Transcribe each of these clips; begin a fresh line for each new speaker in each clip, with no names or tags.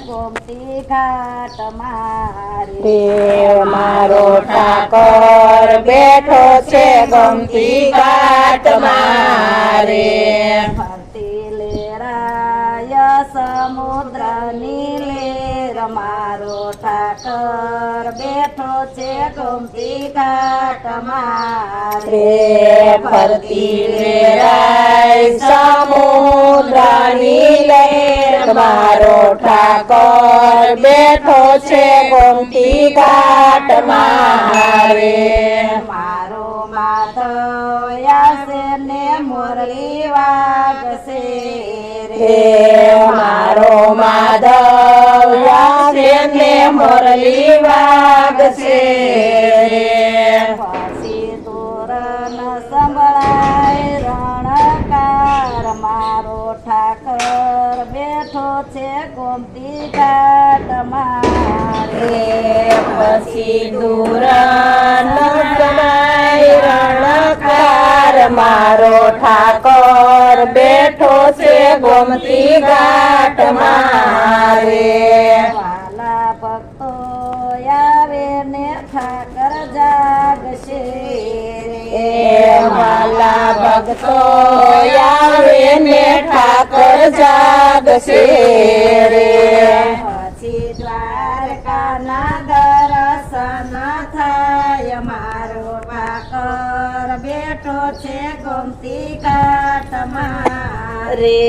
ગોમતી ઘાટ મારે
રે મારો ઠાકોર બેઠો છે ગોમતી ઘાટ મારે
ફરતી લેરાય સમુદ્રની લેર મારો ઠાકર બેઠો છે ગોમતી ઘાટ મારે
રે ફરતી લેરાય સમુદ્રની લેર મારો ઠાકોર બેઠો છે ગોમતી ઘાટ મારે
મારો માધવયા ને મુરલી વાગશે
રે મારો માધવ ને મુરલી વાગશે રે
પછી તોરણ સંભળાય રણકાર મારો ઠાકર બેઠો છે ગોમતી ઘાટ મારે
પછી દુરણ રણકાર મારો ઠાકોર બેઠો છે ગોમતી ઘાટ મારે
વાલા ભક્તો આવે ને ઠાકર જાગશે
એ વાલા ભક્તો આવે ને ઠાકર જાગશે રે
પછી દ્વારકાના દર્શન થાય મારો ઠાકર બેઠો છે ગોમતી ઘાટ મારે
રે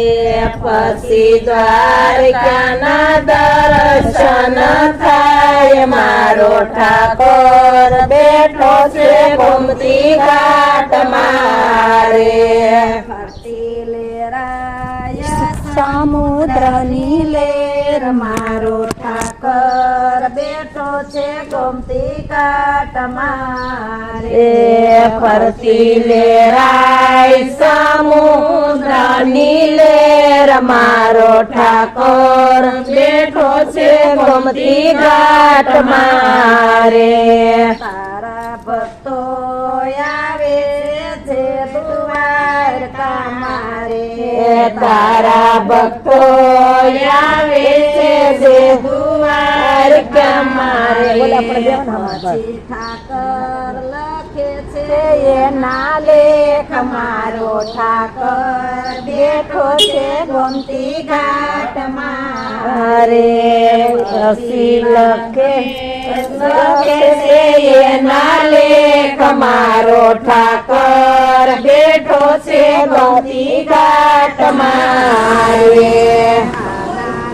પછી દ્વારકાના દર્શન થાય મારો ઠાકોર બેઠો છે ગોમતી ઘાટ મારે
ફરતી લેરાય
સમુદ્રની
લેર મારો ઠાકર બેઠો છે ગોમતી ઘાટ મારે
રે ફરતી લેરાય સમુદ્રની લેર મારો ઠાકોર બેઠો છે ગોમતી ઘાટ મારે
તારા ભક્તો આવે છે દ્વારકા મારે
તારા ભક્તો આવે છે જે દ્વારકા મારે
પછી ઠાકર લખે છે એના લેખ મારો ઠાકર બેઠો છે ગોમતી ઘાટ મારે
રસી લખે છે એના લેખ મારો ઠાકર બેઠો છે ગોમતી ઘાટ મારે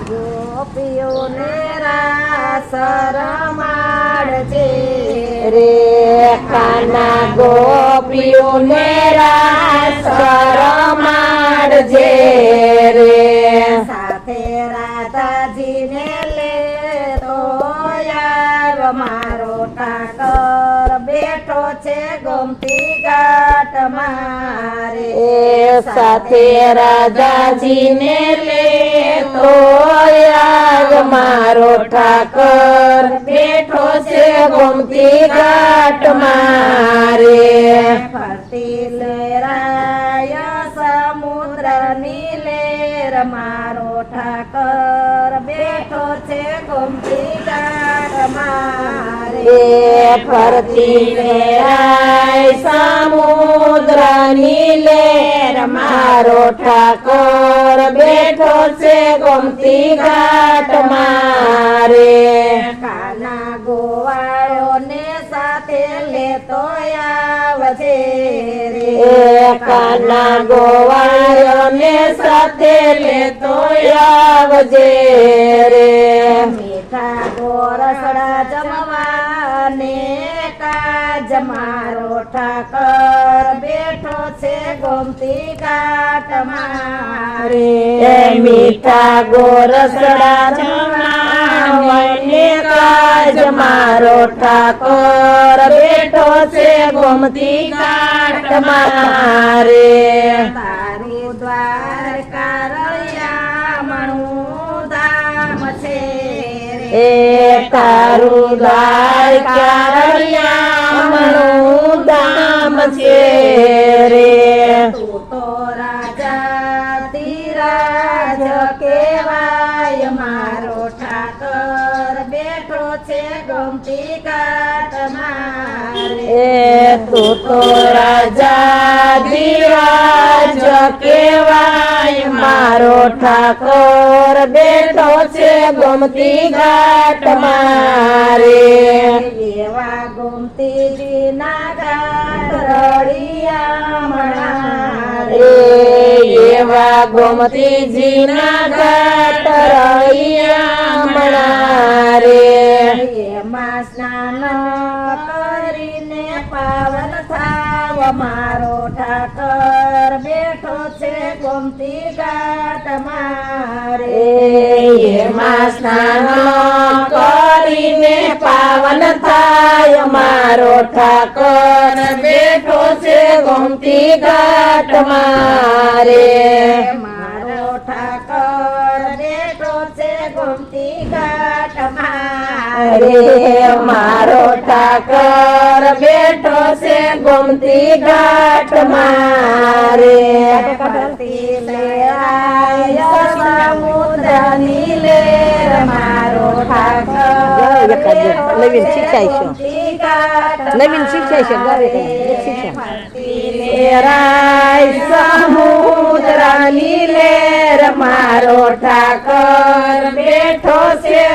ગોપીઓને રાસ રમાડજે
રે કાના ગોપીઓને રાસ રમાડજે રે
સાથે રાધાજીને લેતો આવ મારો ઠાકર બેઠો છે ગોમતી ઘાટ મારે
એ સાથે રાધાજીને લેતો આવ મારો ઠાકર બેઠો છે ગોમતી ઘાટ મારે
ફરતી લેરાય સમુદ્રની લેર મારો ઠાકર બેઠો છે ગોમતી ઘાટ મારે
એ ફરતી લેરાય સમુદ્રની લેર મારો ઠાકોર બેઠો છે ગોમતી ઘાટ મારે
કાના ગોવાળોને સાથે લેતો આવજે રે
એ કાના ગોવાળોને સાથે લેતો આવજે રે
મીઠા ગોરસડા જમવાને કાજ મારો ઠાકર બેઠો છે ગોમતી ઘાટ મારે
એ મીઠા ગોરસડા જમાવને કાજ મારો ઠાકોર બેઠો છે ગોમતી ઘાટ મારે
તારી દ્વારકા રળિયામણું ધામ છે રે
એ તારું દ્વારકા રળિયામણું ધામ છે રે
તું તો રાજા ધીરાજ કેવાય મારો ઠાકર
એ તું તો રાજા ધીરાજ કેવાય મારો ઠાકોર બેઠો છે ગોમતી ઘાટ મારે
એવા ગોમતીજીના ઘાટ રળિયામણા રે.
એવા ગોમતીજીના ઘાટ રળિયામણા રે
એમાં સ્નાન કરીને પાવન થાવ મારો ઠાકર બેઠો છે ગોમતી ઘાટ મારે.
એમાં સ્નાન કરીને પાવન થાય મારો ઠાકર બેઠો છે ગોમતી ઘાટ મારે
મારો ઠાકર બેઠો છે ગોમતી ઘાટ મારે.
મારો ઠાકર બેઠો છે ગોમતી ઘાટ મારે
કરતી લેરાય સમુદ્રની લેર મારો ઠાકર
નવીન શીખાઈશું.
ગોમતી ઘાટ
નવીન શીખાઈશું. ગાવે શીખ્યા.
ફરતી
લેરાય સમુદ્રની લેર મારો ઠાકર બેઠો છે